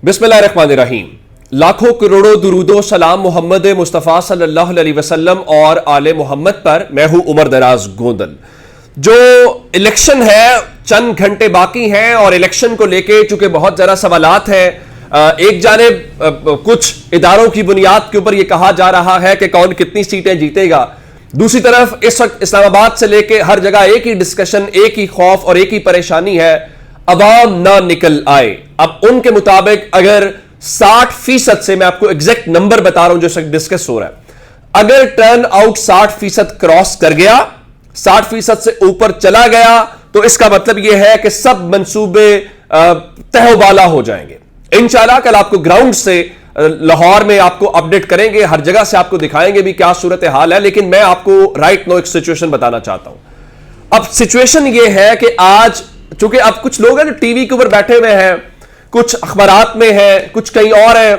बिस्मिल्लाहिर्रहमानिर्रहीम। लाखों करोड़ों दुरूदो सलाम मोहम्मद मुस्तफ़ा सल्लल्लाहु अलैहि वसल्लम और आले मोहम्मद पर। मैं हूं उमर दराज गोंदल। जो इलेक्शन है चंद घंटे बाकी हैं और इलेक्शन को लेके चूंकि बहुत ज़्यादा सवालात हैं। एक जानिब कुछ इदारों की बुनियाद के ऊपर यह कहा जा रहा है कि कौन कितनी सीटें जीतेगा, दूसरी तरफ इस वक्त इस्लामाबाद से लेके हर जगह एक ही डिस्कशन, एक ही खौफ और एक ही परेशानी है, अवाम ना निकल आए। अब उनके मुताबिक अगर 60% से, मैं आपको एग्जैक्ट नंबर बता रहा हूं जो डिस्कस हो रहा है, अगर टर्न आउट 60% क्रॉस कर गया, 60% से ऊपर चला गया, तो इसका मतलब यह है कि सब मंसूबे तहवाला हो जाएंगे। इंशाल्लाह कल आपको ग्राउंड से लाहौर में आपको अपडेट करेंगे, हर जगह से आपको दिखाएंगे भी क्या सूरत हाल है। लेकिन मैं आपको राइट नो एक सिचुएशन बताना चाहता हूं। अब सिचुएशन यह है कि आज चूंकि अब कुछ लोग हैं जो टीवी के ऊपर बैठे हुए हैं, कुछ अखबारात में हैं, कुछ कहीं और हैं,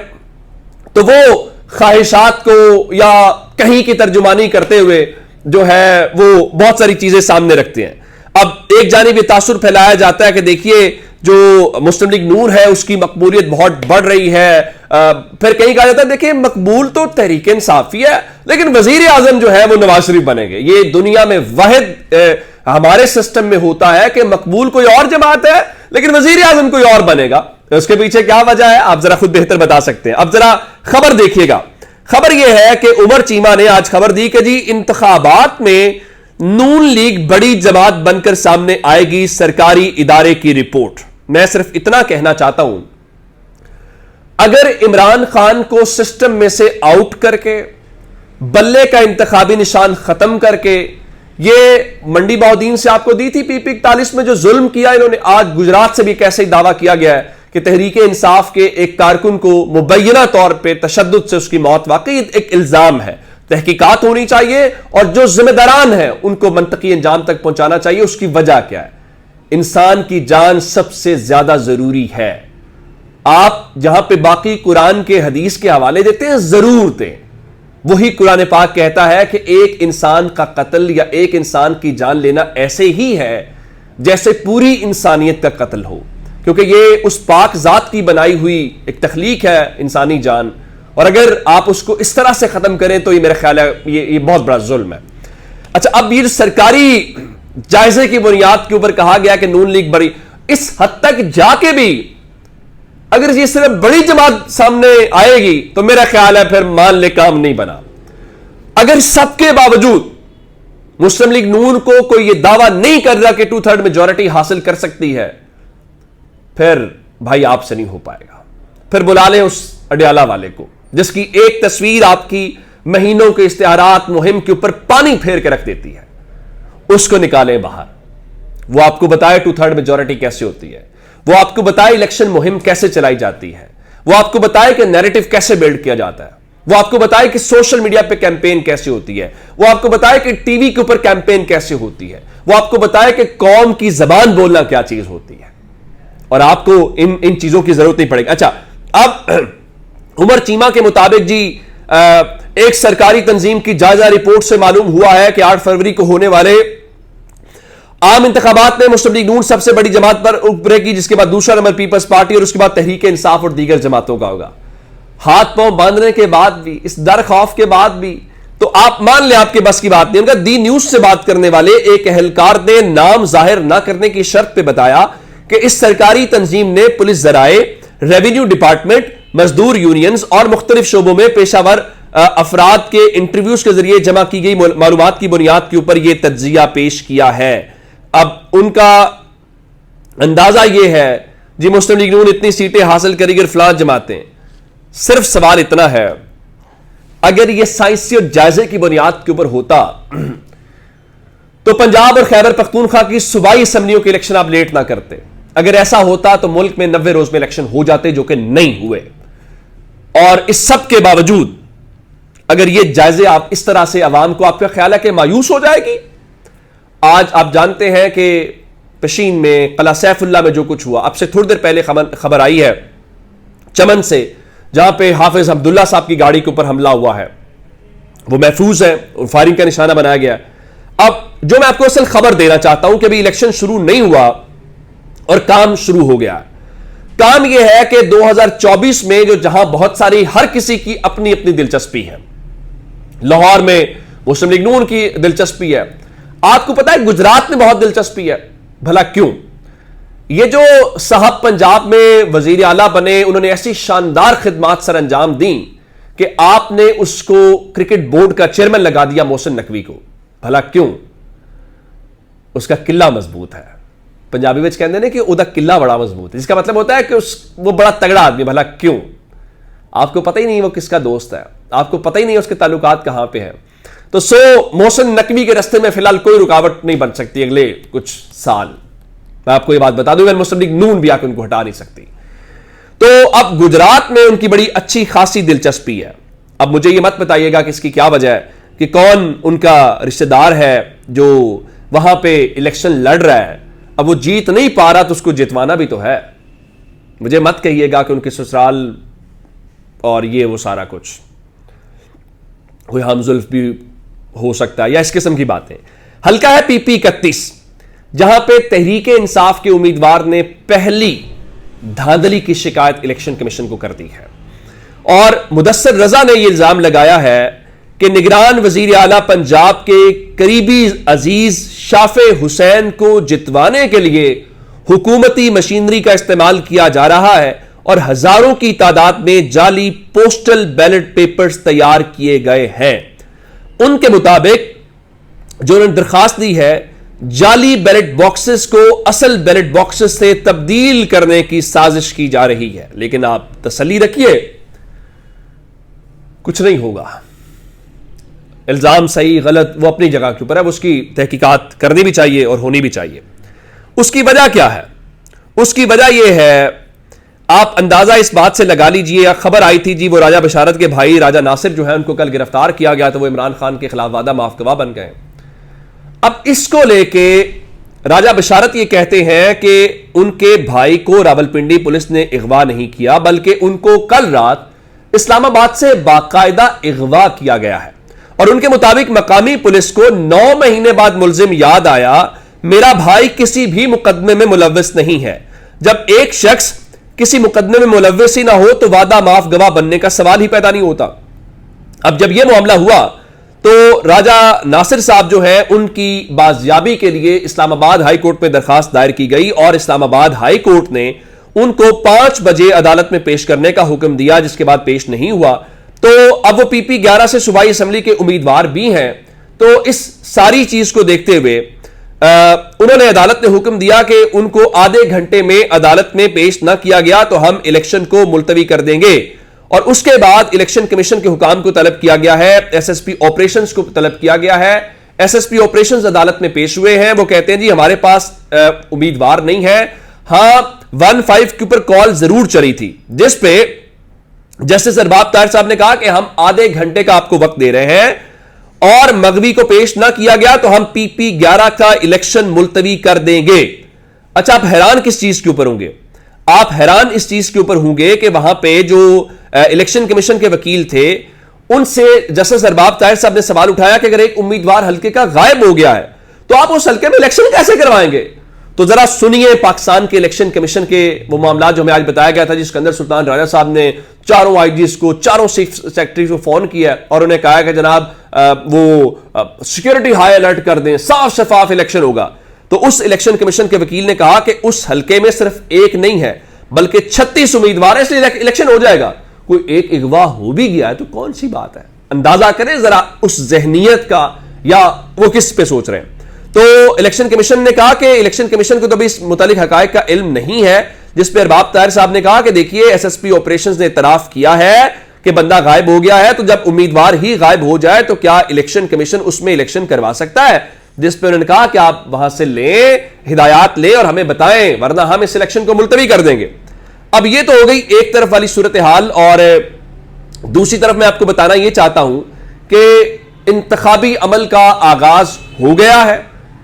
तो वो ख्वाहिशात को या कहीं की तर्जुमानी करते हुए जो है वो बहुत सारी चीजें सामने रखते हैं। अब एक जानिब ये तासुर फैलाया जाता है कि देखिए जो मुस्लिम लीग नून है उसकी मकबूलियत बहुत बढ़ रही है। फिर कहीं कहा जाता है देखिए मकबूल तो तहरीक इंसाफ ही है, लेकिन वजीर आजम जो है वो नवाज शरीफ बनेंगे। ये दुनिया में वाहिद हमारे सिस्टम में होता है कि मकबूल कोई और जमात है लेकिन वजीर आजम कोई और बनेगा। तो उसके पीछे क्या वजह है आप जरा खुद बेहतर बता सकते हैं। अब जरा खबर देखिएगा। खबर यह है कि उमर चीमा ने आज खबर दी कि जी इंतखाबात में नून लीग बड़ी जमात बनकर सामने आएगी, सरकारी इदारे की रिपोर्ट। मैं सिर्फ इतना कहना चाहता हूं, अगर इमरान खान को सिस्टम में से आउट करके बल्ले का इंतखाबी निशान खत्म करके, ये मंडी बहुद्दीन से आपको दी थी PP 41 में जो जुल्म किया इन्होंने, आज गुजरात से भी कैसे दावा किया गया है कि तहरीक इंसाफ के एक कारकुन को मुबैना तौर पे तशद्दुद से उसकी मौत, वाकई एक इल्जाम है। तहकीकात होनी चाहिए और जो जिम्मेदारान हैं उनको मंतकी अंजाम तक पहुंचाना चाहिए। उसकी वजह क्या है? इंसान की जान सबसे ज्यादा जरूरी है। आप जहां पे बाकी कुरान के हदीस के हवाले देते हैं, जरूर दें। वही कुरान पाक कहता है कि एक इंसान का कत्ल या एक इंसान की जान लेना ऐसे ही है जैसे पूरी इंसानियत का कत्ल हो, क्योंकि ये उस पाक जात की बनाई हुई एक तखलीक है इंसानी जान, और अगर आप उसको इस तरह से खत्म करें तो ये मेरा ख्याल है ये बहुत बड़ा जुल्म है। अच्छा, अब ये सरकारी जायजे की बुनियाद के ऊपर कहा गया कि नून लीग बड़ी, इस हद तक जाके भी अगर ये सिर्फ बड़ी जमात सामने आएगी तो मेरा ख्याल है फिर मान ले काम नहीं बना। अगर सबके बावजूद मुस्लिम लीग नून को कोई ये दावा नहीं कर रहा कि 2/3 मेजॉरिटी हासिल कर सकती है, फिर भाई आपसे नहीं हो पाएगा। फिर बुला लें उस अडियाला वाले को जिसकी एक तस्वीर आपकी महीनों के इश्तिहारात मुहिम के ऊपर पानी फेर के रख देती है, उसको निकालें बाहर। वो आपको बताए 2/3 मेजॉरिटी कैसे होती है, वो आपको बताए इलेक्शन मुहिम कैसे चलाई जाती है, वो आपको बताए कि नैरेटिव कैसे बिल्ड किया जाता है, वो आपको बताए कि सोशल मीडिया पे कैंपेन कैसे होती है, वो आपको बताए कि टीवी के ऊपर कैंपेन कैसे होती है, वो आपको बताए कि कौम की जबान बोलना क्या चीज होती है, और आपको इन चीजों की जरूरत नहीं पड़ेगी। अच्छा, अब उमर चीमा के मुताबिक जी एक सरकारी तंजीम की जायजा रिपोर्ट से मालूम हुआ है कि 8 फरवरी को होने वाले आम इंतखाबात में मुस्लिम लीग नून सबसे बड़ी जमात पर उभरेगी, जिसके बाद दूसरा नंबर पीपल्स पार्टी और उसके बाद तहरीक इंसाफ और दीगर जमातों का होगा। हाथ पांव बांधने के बाद भी, इस डर खौफ के बाद भी, तो आप मान लें आपके बस की बात नहीं। उनका दी न्यूज से बात करने वाले एक एहलकार ने नाम जाहिर ना करने की शर्त पे बताया कि इस सरकारी तंजीम ने पुलिस जराए, रेवेन्यू डिपार्टमेंट, मजदूर यूनियंस और मुख्तलिफ शोबों में पेशावर अफराद के इंटरव्यूज के जरिए जमा की गई मालूमात की बुनियाद के ऊपर यह तज्जिया पेश किया है। अब उनका अंदाजा यह है जी मुस्लिम लीग नून इतनी सीटें हासिल करेगी और फलां जमातें। सिर्फ सवाल इतना है, अगर यह साइंसी और जायजे की बुनियाद के ऊपर होता तो पंजाब और खैबर पख्तूनख्वा की सूबाई असम्बलियों के इलेक्शन आप लेट ना करते। अगर ऐसा होता तो मुल्क में 90 रोज में इलेक्शन हो जाते, जो कि नहीं हुए। और इस सब के बावजूद अगर ये जायजे आप इस तरह से अवाम को, आपका ख्याल है कि मायूस हो जाएगी? आज आप जानते हैं कि पशीन में, कला सैफुल्ला में जो कुछ हुआ, अब से थोड़ी देर पहले खबर आई है चमन से, जहां पे हाफिज अब्दुल्ला साहब की गाड़ी के ऊपर हमला हुआ है, वो महफूज है और फायरिंग का निशाना बनाया गया। अब जो मैं आपको असल खबर देना चाहता हूं कि अभी इलेक्शन शुरू नहीं हुआ और काम शुरू हो गया। काम यह है कि 2024 में जो जहां बहुत सारी हर किसी की अपनी अपनी दिलचस्पी है, लाहौर में मुस्लिम लीग नून की दिलचस्पी है, आपको पता है गुजरात में बहुत दिलचस्पी है। भला क्यों? ये जो साहब पंजाब में वजीर आला बने, उन्होंने ऐसी शानदार खिदमात सर अंजाम दी कि आपने उसको क्रिकेट बोर्ड का चेयरमैन लगा दिया मोहसिन नकवी को। भला क्यों? उसका किला मजबूत है। पंजाबी में कहते हैं कि उदा किला बड़ा मजबूत है, जिसका मतलब होता है कि वो बड़ा तगड़ा आदमी। भला क्यों? आपको पता ही नहीं वो किसका दोस्त है, आपको पता ही नहीं उसके ताल्लुकात कहां पे हैं। तो मोहसिन नकवी के रास्ते में फिलहाल कोई रुकावट नहीं बन सकती अगले कुछ साल। मैं आपको ये बात बता दूं, मुस्लिम लीग नून भी आकर उनको हटा नहीं सकती। तो अब गुजरात में उनकी बड़ी अच्छी खासी दिलचस्पी है। अब मुझे ये मत बताइएगा कि इसकी क्या वजह है, कि कौन उनका रिश्तेदार है जो वहां पे इलेक्शन लड़ रहा है। अब वो जीत नहीं पा रहा तो उसको जितवाना भी तो है। मुझे मत कहिएगा कि उनके ससुराल और ये वो सारा कुछ कोई हमजुल्फ भी हो सकता है या इस किस्म की बातें। हल्का है PP 31, जहां पे तहरीक इंसाफ के उम्मीदवार ने पहली धांधली की शिकायत इलेक्शन कमीशन को कर दी है और मुदस्सर रजा ने यह इल्जाम लगाया है कि निगरान वजीर आला पंजाब के करीबी अजीज शाफे हुसैन को जितवाने के लिए हुकूमती मशीनरी का इस्तेमाल किया जा रहा है और हजारों की तादाद में जाली पोस्टल बैलेट पेपर्स तैयार किए गए हैं। उनके मुताबिक जो उन्होंने दरखास्त दी है, जाली बैलेट बॉक्सेस को असल बैलेट बॉक्सेस से तब्दील करने की साजिश की जा रही है। लेकिन आप तसल्ली रखिए, कुछ नहीं होगा। इल्जाम सही गलत वो अपनी जगह के ऊपर है, उसकी तहकीकात करनी भी चाहिए और होनी भी चाहिए। उसकी वजह क्या है? उसकी वजह यह है, आप अंदाजा इस बात से लगा लीजिए, खबर आई थी जी वो राजा बशारत के भाई राजा नासिर जो है उनको कल गिरफ्तार किया गया, तो वो इमरान खान के खिलाफ वादा माफ गवाह बन गए। अब इसको लेके राजा बशारत ये कहते हैं कि उनके भाई को रावलपिंडी पुलिस ने अगवा नहीं किया, बल्कि उनको कल रात इस्लामाबाद से बाकायदा अगवा किया गया है। और उनके मुताबिक मकामी पुलिस को 9 महीने बाद मुलजिम याद आया, मेरा भाई किसी भी मुकदमे में मुलव्वस नहीं है। जब एक शख्स किसी मुकदमे में मुलव्वस ही ना हो तो वादा माफ गवाह बनने का सवाल ही पैदा नहीं होता। अब जब यह मामला हुआ तो राजा नासिर साहब जो है उनकी बाजियाबी के लिए इस्लामाबाद हाई कोर्ट में दरखास्त दायर की गई और इस्लामाबाद हाई कोर्ट ने उनको 5 बजे अदालत में पेश करने का हुक्म दिया, जिसके बाद पेश नहीं हुआ। तो अब वो PP 11 से सूबाई असेंबली के उम्मीदवार भी हैं। तो इस सारी चीज को देखते हुए उन्होंने अदालत ने हुक्म दिया कि उनको आधे घंटे में अदालत में पेश ना किया गया तो हम इलेक्शन को मुलतवी कर देंगे। और उसके बाद इलेक्शन कमीशन के हुकाम को तलब किया गया है, SSP ऑपरेशंस को तलब किया गया है। SSP ऑपरेशंस अदालत में पेश हुए हैं। वो कहते हैं जी हमारे पास उम्मीदवार नहीं है। हां 15 के ऊपर कॉल जरूर चली थी, जिस पे जस्टिस अरबाब ताहिर साहब ने कहा कि हम आधे घंटे का आपको वक्त दे रहे हैं और मगवी को पेश ना किया गया तो हम PP 11 का इलेक्शन मुलतवी कर देंगे। अच्छा, आप हैरान किस चीज के ऊपर होंगे? आप हैरान इस चीज के ऊपर होंगे कि वहां पे जो इलेक्शन कमीशन के वकील थे उनसे जस्टिस अरबाब ताहिर साहब ने सवाल उठाया कि अगर एक उम्मीदवार हल्के का गायब हो गया है तो आप उस हल्के में इलेक्शन कैसे करवाएंगे? तो जरा सुनिए पाकिस्तान के इलेक्शन कमीशन के वो मामला जो हमें आज बताया गया था, जिसके अंदर सुल्तान राजा साहब ने चारों IGs को, चारों चीफ सेक्रेटरी को फोन किया और उन्हें कहा कि जनाब वो सिक्योरिटी हाई अलर्ट कर दें, साफ शफाफ इलेक्शन होगा। तो उस इलेक्शन कमीशन के वकील ने कहा कि उस हल्के में सिर्फ एक नहीं है बल्कि 36 उम्मीदवार है, इसलिए इलेक्शन हो जाएगा। कोई एक अगवा हो भी गया है तो कौन सी बात है? अंदाजा करें जरा उस जहनियत का, या वो किस पे सोच रहे हैं। तो इलेक्शन कमीशन ने कहा कि इलेक्शन कमीशन को तो भी इस मुतालिक हकायक का इल्म नहीं है, जिस पर अरबाब ताहिर साहब ने कहा कि देखिए SSP ऑपरेशंस ने इतराफ किया है कि बंदा गायब हो गया है, तो जब उम्मीदवार ही गायब हो जाए तो क्या इलेक्शन कमीशन उसमें इलेक्शन करवा सकता है? जिस पर उन्होंने कहा कि आप वहां से लें, हिदायत लें और हमें बताएं, वरना हम इस इलेक्शन को मुलतवी कर देंगे। अब ये तो हो गई एक तरफ वाली सूरत हाल, और दूसरी तरफ मैं आपको बताना यह चाहता हूं कि इंतखाबी अमल का आगाज हो गया है।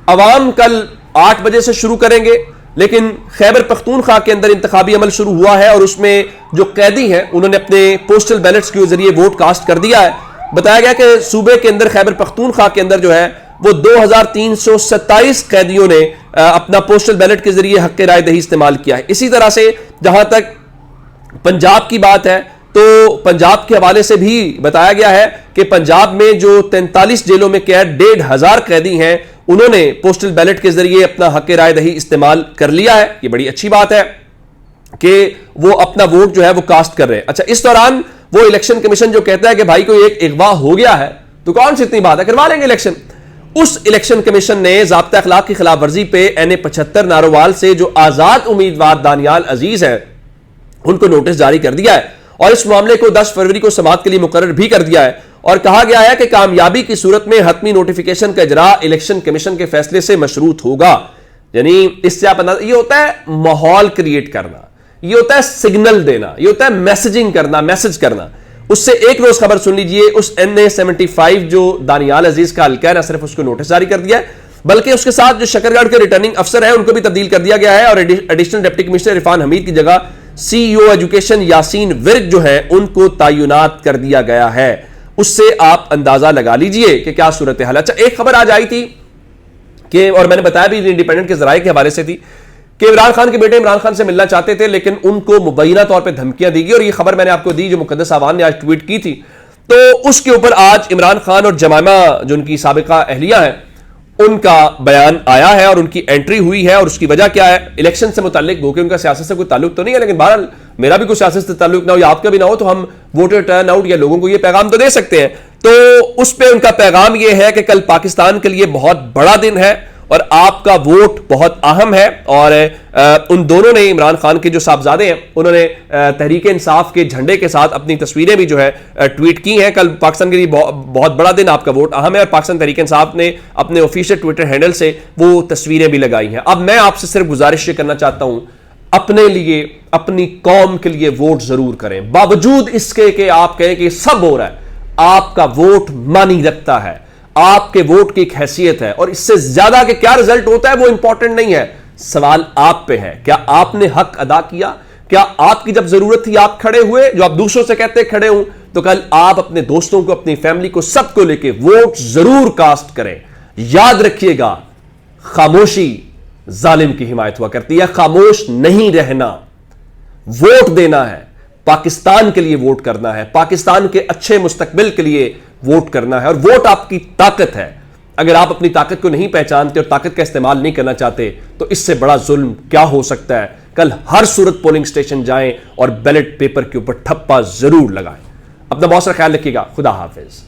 अवाम कल 8 बजे से शुरू करेंगे, लेकिन खैबर पख्तूनख्वा के अंदर इंतखाबी अमल शुरू हुआ है और उसमें जो कैदी हैं उन्होंने अपने पोस्टल बैलेट्स के जरिए वोट कास्ट कर दिया है। बताया गया कि सूबे के अंदर खैबर पख्तूनख्वा के अंदर जो है वो 2327 कैदियों ने अपना पोस्टल बैलेट के जरिए हक राय दही इस्तेमाल किया है। इसी तरह से जहां तक पंजाब की बात है तो पंजाब के हवाले से भी बताया गया है कि पंजाब में जो 43 जेलों में कैद 1500 कैदी हैं, उन्होंने पोस्टल बैलेट के जरिए अपना हक राय दही इस्तेमाल कर लिया है। यह बड़ी अच्छी बात है कि वो अपना वोट जो है वो कास्ट कर रहे हैं। अच्छा, इस दौरान वो इलेक्शन कमीशन जो कहता है कि भाई कोई एक अगवा हो गया है तो कौन सी इतनी बात है, करवा लेंगे इलेक्शन। उस इलेक्शन कमीशन ने ज़ाब्ता अखलाक की खिलाफ वर्जी पे NA 75 नारोवाल से जो आजाद उम्मीदवार दानियाल अजीज है उनको नोटिस जारी कर दिया है और इस मामले को 10 फरवरी को समाअत के लिए मुकर्रर भी कर दिया है और कहा गया है कि कामयाबी की सूरत में हतमी नोटिफिकेशन का इजरा इलेक्शन कमीशन के फैसले से मशरूत होगा। यानी इससे आप ये होता है माहौल क्रिएट करना, ये होता है सिग्नल देना, ये होता है मैसेजिंग करना, मैसेज करना। उससे एक रोज खबर सुन लीजिए, उस NA 75 जो दानियाल अजीज का हल्का है, ना सिर्फ उसको नोटिस जारी कर दिया है बल्कि उसके साथ जो शकरगढ़ के रिटर्निंग अफसर है उनको भी तब्दील कर दिया गया है और additional deputy commissioner Irfan Hamid की जगह CEO एजुकेशन यासीन विर्क जो है उनको तैनात कर दिया गया है। उससे आप अंदाजा लगा लीजिए कि क्या सूरत हाल। अच्छा, एक खबर आज आई थी कि, और मैंने बताया भी इंडिपेंडेंट के जराये के हवाले से थी कि इमरान खान के बेटे इमरान खान से मिलना चाहते थे लेकिन उनको मुबैना तौर पे धमकियां दी गई और ये खबर मैंने आपको दी जो मुकद्दस आवान ने आज ट्वीट की थी। तो उसके ऊपर आज इमरान खान और जमामा जो उनकी साबिका अहलिया है उनका बयान आया है और उनकी एंट्री हुई है और उसकी वजह क्या है, इलेक्शन से मुताल्लिक हो कि उनका सियासत से कोई ताल्लुक तो नहीं है, लेकिन बहरहाल मेरा भी कोई सियासत से ताल्लुक ना हो या आपका भी ना हो तो हम वोटर टर्न आउट या लोगों को ये पैगाम तो दे सकते हैं। तो उस पर उनका पैगाम यह है कि कल पाकिस्तान के लिए बहुत बड़ा दिन है और आपका वोट बहुत अहम है। और उन दोनों ने, इमरान खान के जो साहबजादे हैं, उन्होंने तहरीक इंसाफ के झंडे के साथ अपनी तस्वीरें भी जो है ट्वीट की हैं। कल पाकिस्तान के लिए बहुत बड़ा दिन, आपका वोट अहम है और पाकिस्तान तहरीक इंसाफ ने अपने ऑफिशियल ट्विटर हैंडल से वो तस्वीरें भी लगाई हैं। अब मैं आपसे सिर्फ गुजारिश ये करना चाहता हूं, अपने लिए, अपनी कौम के लिए वोट जरूर करें, बावजूद इसके कि आप कहें कि सब हो रहा है, आपका वोट मानी रखता है, आपके वोट की एक हैसियत है और इससे ज्यादा कि क्या रिजल्ट होता है वो इंपॉर्टेंट नहीं है। सवाल आप पे है, क्या आपने हक अदा किया? क्या आपकी जब जरूरत थी आप खड़े हुए? जो आप दूसरों से कहते खड़े हूं, तो कल आप अपने दोस्तों को, अपनी फैमिली को, सबको लेके वोट जरूर कास्ट करें। याद रखिएगा, खामोशी जालिम की हिमायत हुआ करती है, खामोश नहीं रहना, वोट देना है, पाकिस्तान के लिए वोट करना है, पाकिस्तान के अच्छे मुस्तकबिल के लिए वोट करना है। और वोट आपकी ताकत है। अगर आप अपनी ताकत को नहीं पहचानते और ताकत का इस्तेमाल नहीं करना चाहते तो इससे बड़ा जुल्म क्या हो सकता है। कल हर सूरत पोलिंग स्टेशन जाएं और बैलेट पेपर के ऊपर ठप्पा जरूर लगाएं। अपना बहुत सारा ख्याल रखिएगा। खुदा हाफिज।